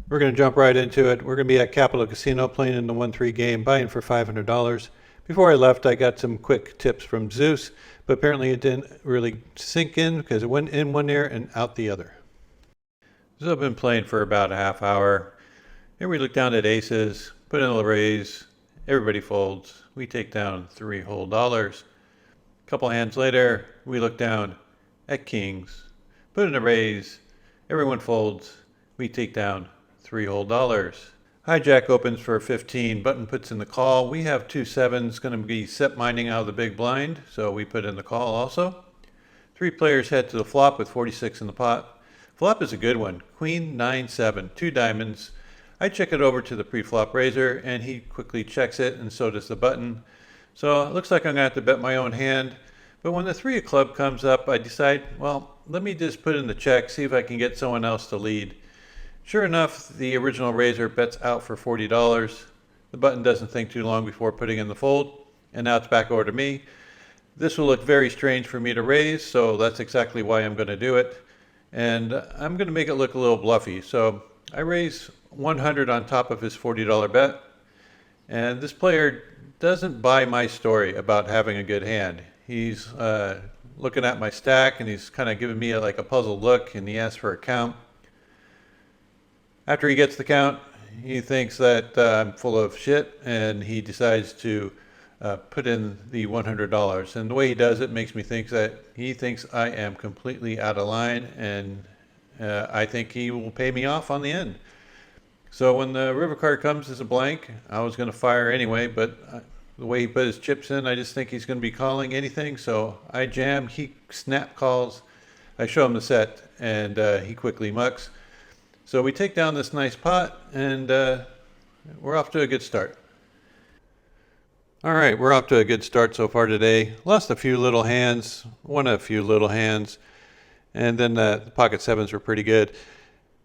We're going to jump right into it. We're going to be at Capital Casino playing in the 1-3 game, buying for $500. Before I left, I got some quick tips from Zeus, but apparently it didn't really sink in because it went in one ear and out the other. So I've been playing for about a half hour. Here we look down at aces, put in a raise, everybody folds. We take down $3 whole. A couple hands later, we look down at kings, put in a raise, everyone folds. We take down $3 whole. Hijack opens for 15, button puts in the call. We have 2 sevens, going to be set mining out of the big blind, so we put in the call also. 3 players head to the flop with 46 in the pot. Flop is a good one. Queen, 9, 7, 2 diamonds. I check it over to the pre-flop raiser, and he quickly checks it, and so does the button. So it looks like I'm going to have to bet my own hand. But when the 3 of club comes up, I decide, well, let me just put in the check, see if I can get someone else to lead. Sure enough, the original raiser bets out for $40. The button doesn't think too long before putting in the fold, and now it's back over to me. This will look very strange for me to raise, so that's exactly why I'm going to do it. And I'm going to make it look a little bluffy. So I raise 100 on top of his $40 bet. And this player doesn't buy my story about having a good hand. He's looking at my stack, and he's kind of giving me like a puzzled look, and he asks for a count. After he gets the count, he thinks that I'm full of shit, and he decides to put in the $100. And the way he does it makes me think that he thinks I am completely out of line, and I think he will pay me off on the end. So when the river card comes as a blank, I was going to fire anyway, but the way he put his chips in, I just think he's going to be calling anything. So I jam, he snap calls, I show him the set, and he quickly mucks. So we take down this nice pot, and we're off to a good start. All right, we're off to a good start so far today. Lost a few little hands, won a few little hands, and then the pocket sevens were pretty good.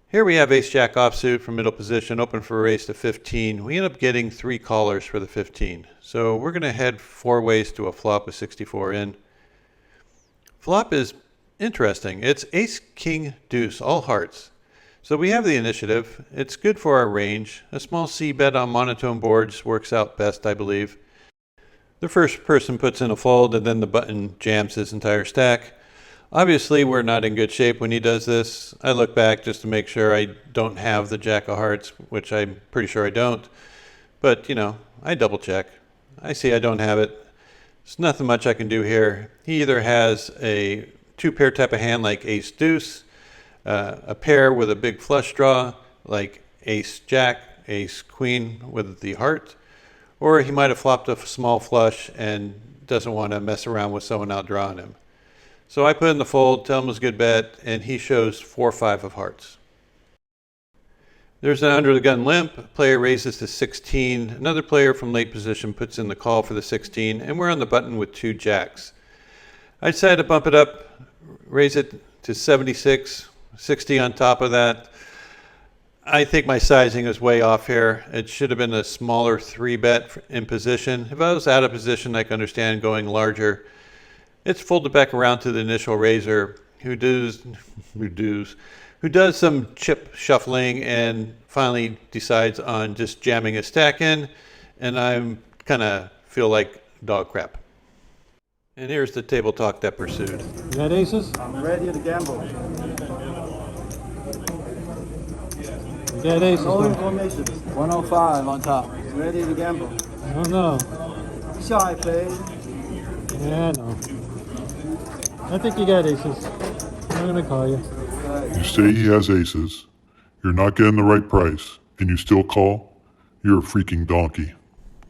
Here we have ace-jack offsuit from middle position, open for a raise to 15. We end up getting 3 callers for the 15. So we're going to head 4 ways to a flop with 64 in. Flop is interesting. It's ace, king, deuce, all hearts. So we have the initiative. It's good for our range. A small C bet on monotone boards works out best, I believe. The first person puts in a fold, and then the button jams his entire stack. Obviously, we're not in good shape when he does this. I look back just to make sure I don't have the jack of hearts, which I'm pretty sure I don't. But, you know, I double check. I see I don't have it. There's nothing much I can do here. He either has a 2-pair type of hand like ace deuce, a pair with a big flush draw like ace jack, ace queen with the heart, or he might have flopped a small flush and doesn't want to mess around with someone outdrawing him. So I put in the fold, tell him it was a good bet, and he shows 4-5 of hearts. There's an under the gun limp. Player raises to 16. Another player from late position puts in the call for the 16, and we're on the button with 2 jacks. I decided to bump it up, raise it to 76, 60 on top of that. I think my sizing is way off here. It should have been a smaller 3-bet in position. If I was out of position, I could understand going larger. It's folded back around to the initial raiser who does some chip shuffling and finally decides on just jamming a stack in, and I kind of feel like dog crap. And here's the table talk that pursued. You got aces? I'm ready to gamble. You got aces? No Huh? information. 105 on top. Ready to gamble. I don't know. Shy play. Yeah, I know. I think you got aces. I'm going to call you. You say he has aces, you're not getting the right price, and you still call? You're a freaking donkey.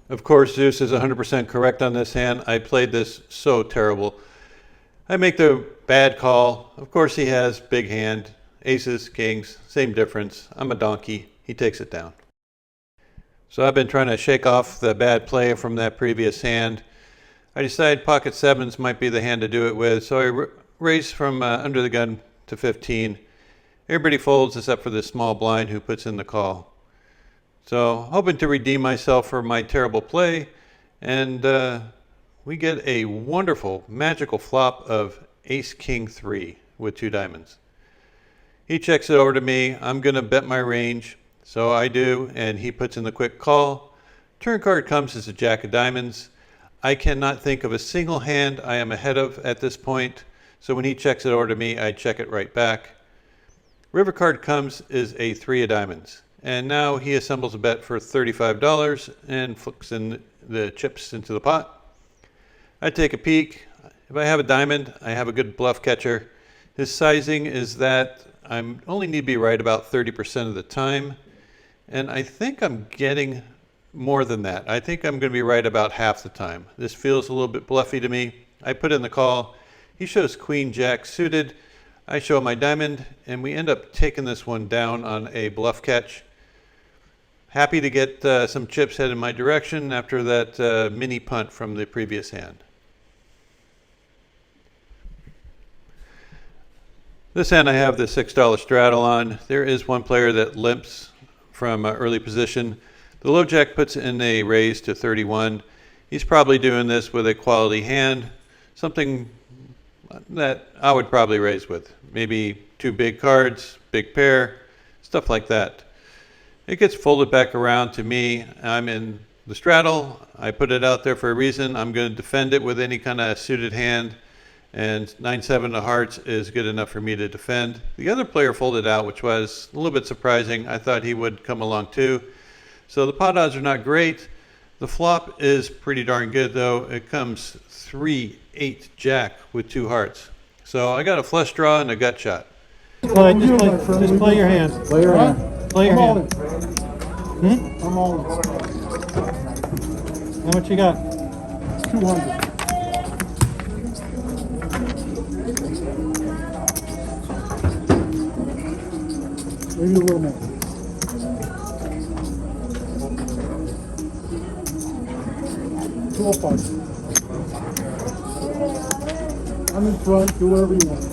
Of course, Zeus is 100% correct on this hand. I played this so terrible. I make the bad call. Of course, he has big hand. Aces, kings, same difference. I'm a donkey. He takes it down. So I've been trying to shake off the bad play from that previous hand. I decided pocket sevens might be the hand to do it with, so I raise from under the gun to 15. Everybody folds except for the small blind who puts in the call. So hoping to redeem myself for my terrible play, and we get a wonderful, magical flop of ace king 3 with 2 diamonds. He checks it over to me. I'm going to bet my range. So I do, and he puts in the quick call. Turn card comes as a jack of diamonds. I cannot think of a single hand I am ahead of at this point, so when he checks it over to me, I check it right back. River card comes is a three of diamonds, and now he assembles a bet for $35 and flicks in the chips into the pot. I take a peek. If I have a diamond, I have a good bluff catcher. His sizing is that I only need to be right about 30% of the time, and I think I'm getting more than that. I think I'm going to be right about half the time. This feels a little bit bluffy to me. I put in the call. He shows queen jack suited. I show my diamond, and we end up taking this one down on a bluff catch. Happy to get some chips headed in my direction after that mini punt from the previous hand. This hand I have the $6 straddle on. There is one player that limps from early position. The low jack puts in a raise to 31. He's probably doing this with a quality hand, something that I would probably raise with. Maybe two big cards, big pair, stuff like that. It gets folded back around to me. I'm in the straddle. I put it out there for a reason. I'm going to defend it with any kind of suited hand, and 9-7 of hearts is good enough for me to defend. The other player folded out, which was a little bit surprising. I thought he would come along too. So the pot odds are not great. The flop is pretty darn good though. It comes 3-8 jack with two hearts. So I got a flush draw and a gut shot. Just play your hand. Play your hand. Play your I'm all hand. in. I'm all in. How much you got? 200. Maybe a little more. 205. I'm in front. Do whatever you want.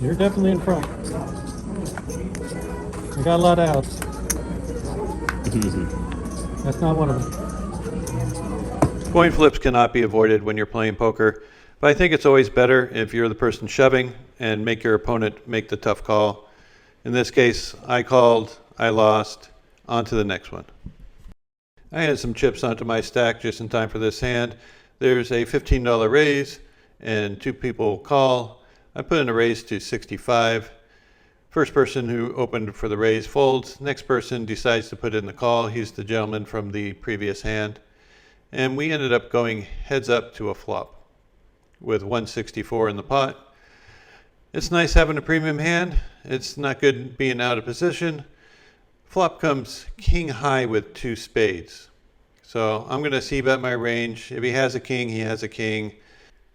You're definitely in front. I got a lot of outs. That's not one of them. Coin flips cannot be avoided when you're playing poker, but I think it's always better if you're the person shoving and make your opponent make the tough call. In this case, I called, I lost, on to the next one. I had some chips onto my stack just in time for this hand. There's a $15 raise and two people call. I put in a raise to 65. First person who opened for the raise folds. Next person decides to put in the call. He's the gentleman from the previous hand. And we ended up going heads up to a flop with 164 in the pot. It's nice having a premium hand. It's not good being out of position. Flop comes king high with two spades. So I'm going to c-bet my range. If he has a king, he has a king.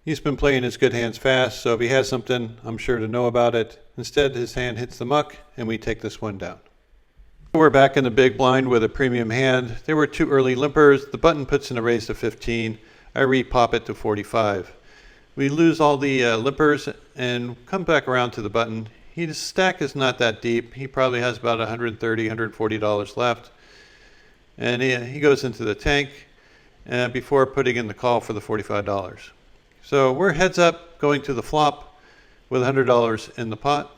He's been playing his good hands fast, so if he has something, I'm sure to know about it. Instead, his hand hits the muck, and we take this one down. We're back in the big blind with a premium hand. There were two early limpers. The button puts in a raise to 15. I re-pop it to 45. We lose all the limpers and come back around to the button. His stack is not that deep. He probably has about $130, $140 left. And he goes into the tank before putting in the call for the $45. So we're heads up going to the flop with $100 in the pot,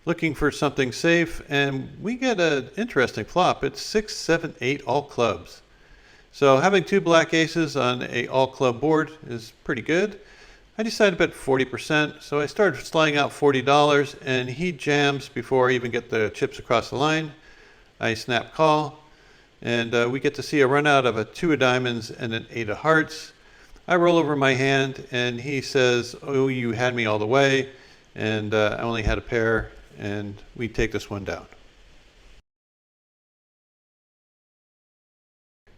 looking for something safe, and we get an interesting flop. It's 6, 7, 8 all clubs. So having two black aces on a all club board is pretty good. I decided to bet 40%, so I started sliding out $40, and he jams before I even get the chips across the line. I snap call, and we get to see a run out of a 2 of diamonds and an 8 of hearts. I roll over my hand, and he says, "Oh, you had me all the way," and I only had a pair, and we take this one down.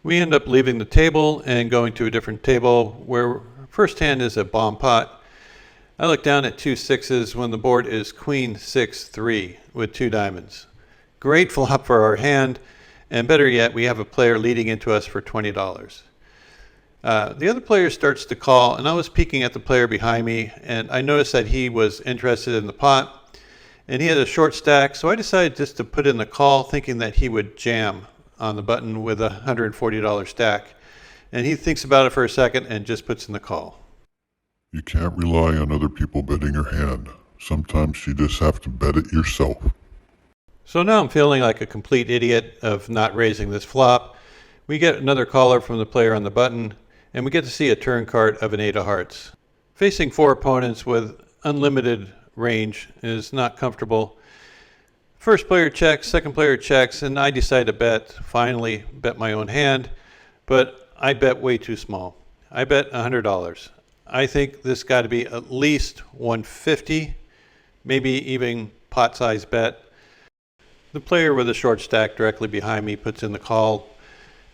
We end up leaving the table and going to a different table where first hand is a bomb pot. I look down at 2 sixes when the board is queen 6-3 with 2 diamonds. Great flop for our hand, and better yet, we have a player leading into us for $20. The other player starts to call, and I was peeking at the player behind me, and I noticed that he was interested in the pot. and he had a short stack, so I decided just to put in the call thinking that he would jam on the button with a $140 stack. And he thinks about it for a second and just puts in the call. You can't rely on other people betting your hand. Sometimes you just have to bet it yourself. So now I'm feeling like a complete idiot of not raising this flop. We get another caller from the player on the button, and we get to see a turn card of an 8 of hearts. Facing 4 opponents with unlimited range is not comfortable. First player checks, second player checks, and I decide to finally bet my own hand, but I bet way too small. I bet $100. I think this got to be at least 150, maybe even pot size bet. The player with a short stack directly behind me puts in the call.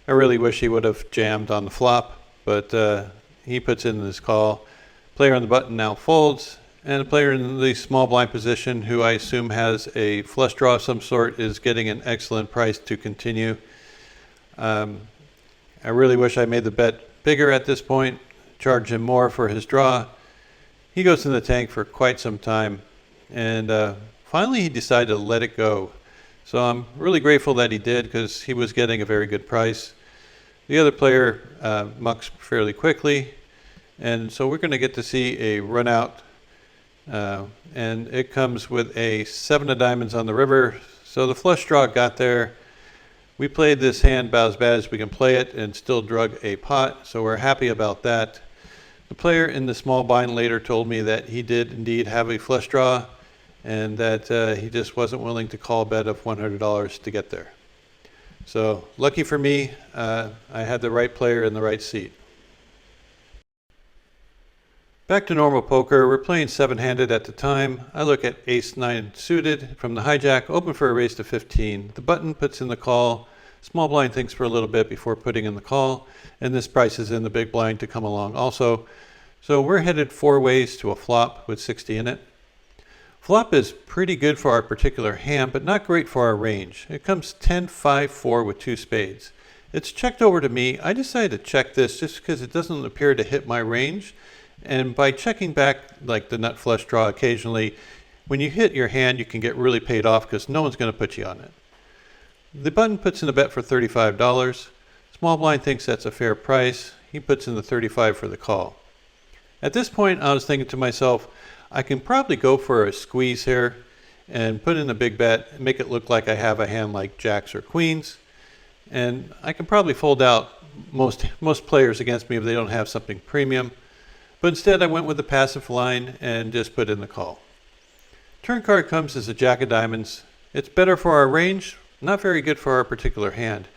I really wish he would have jammed on the flop, but he puts in this call. Player on the button now folds, and the player in the small blind position, who I assume has a flush draw of some sort, is getting an excellent price to continue. I really wish I made the bet bigger at this point, charge him more for his draw. He goes in the tank for quite some time, and finally he decided to let it go. So I'm really grateful that he did, because he was getting a very good price. The other player mucks fairly quickly, and so we're going to get to see a run out, and it comes with a 7 of diamonds on the river. So the flush draw got there. We played this hand about as bad as we can play it and still drug a pot, so we're happy about that. The player in the small blind later told me that he did indeed have a flush draw, and that he just wasn't willing to call a bet of $100 to get there. So lucky for me, I had the right player in the right seat. Back to normal poker. We're playing 7-handed at the time. I look at ace-9 suited from the hijack, open for a raise to 15. The button puts in the call. Small blind thinks for a little bit before putting in the call, and this price is in the big blind to come along also. So we're headed 4 ways to a flop with 60 in it. Flop is pretty good for our particular hand, but not great for our range. It comes 10-5-4 with 2 spades. It's checked over to me. I decided to check this just because it doesn't appear to hit my range. And by checking back like the nut flush draw occasionally, when you hit your hand, you can get really paid off because no one's going to put you on it. The button puts in a bet for $35. Small blind thinks that's a fair price. He puts in the 35 for the call. At this point, I was thinking to myself, I can probably go for a squeeze here and put in a big bet and make it look like I have a hand like jacks or queens. And I can probably fold out most players against me if they don't have something premium. But instead I went with the passive line and just put in the call. Turn card comes as a jack of diamonds. It's better for our range, not very good for our particular hand.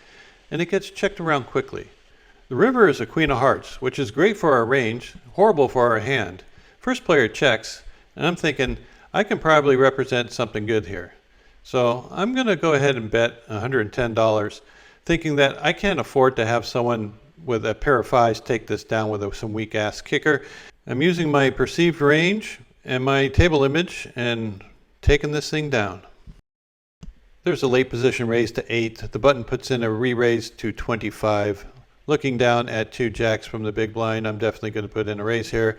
And it gets checked around quickly. The river is a queen of hearts, which is great for our range, horrible for our hand. First player checks, and I'm thinking, I can probably represent something good here. So I'm going to go ahead and bet $110, thinking that I can't afford to have someone with a pair of 5s take this down with some weak ass kicker. I'm using my perceived range and my table image and taking this thing down. There's a late position raise to 8. The button puts in a re-raise to 25. Looking down at 2 jacks from the big blind, I'm definitely going to put in a raise here.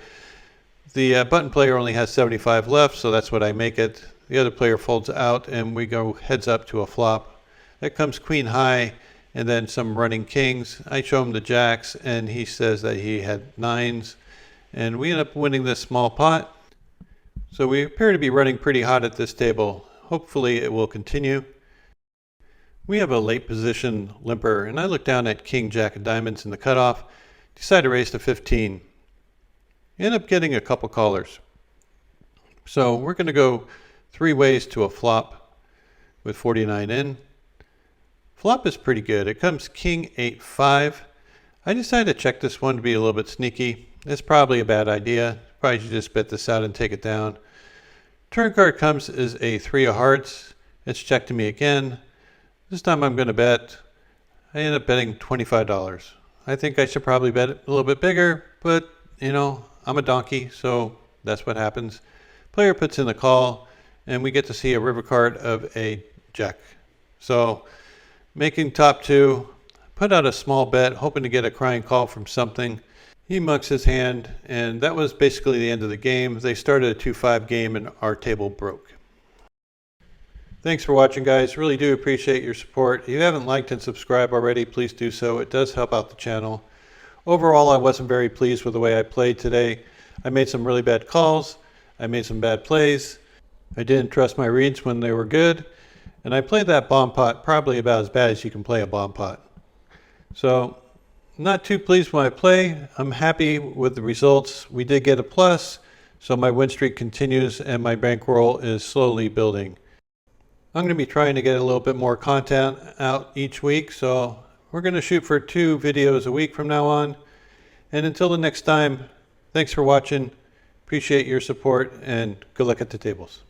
The button player only has 75 left, so that's what I make it. The other player folds out, and we go heads up to a flop. That comes queen high, and then some running kings. I show him the jacks, and he says that he had 9s, and we end up winning this small pot. So we appear to be running pretty hot at this table. Hopefully it will continue. We have a late position limper, and I look down at king jack of diamonds in the cutoff, decide to raise to 15. End up getting a couple callers. So we're going to go 3 ways to a flop with 49 in. Flop is pretty good. It comes king 8-5. I decided to check this one to be a little bit sneaky. It's probably a bad idea. Probably should just bet this out and take it down. Turn card comes as a 3 of hearts. It's checked to me again. This time I'm going to bet. I end up betting $25. I think I should probably bet it a little bit bigger, but you know, I'm a donkey, so that's what happens. Player puts in the call, and we get to see a river card of a jack. So making top 2, put out a small bet, hoping to get a crying call from something. He mucks his hand, and that was basically the end of the game. They started a 2-5 game, and our table broke. Thanks for watching, guys. Really do appreciate your support. If you haven't liked and subscribed already, please do so. It does help out the channel. Overall, I wasn't very pleased with the way I played today. I made some really bad calls. I made some bad plays. I didn't trust my reads when they were good. And I played that bomb pot probably about as bad as you can play a bomb pot. So, not too pleased with my play. I'm happy with the results. We did get a plus, so my win streak continues and my bankroll is slowly building. I'm going to be trying to get a little bit more content out each week, so we're going to shoot for 2 videos a week from now on. And until the next time, thanks for watching. Appreciate your support and good luck at the tables.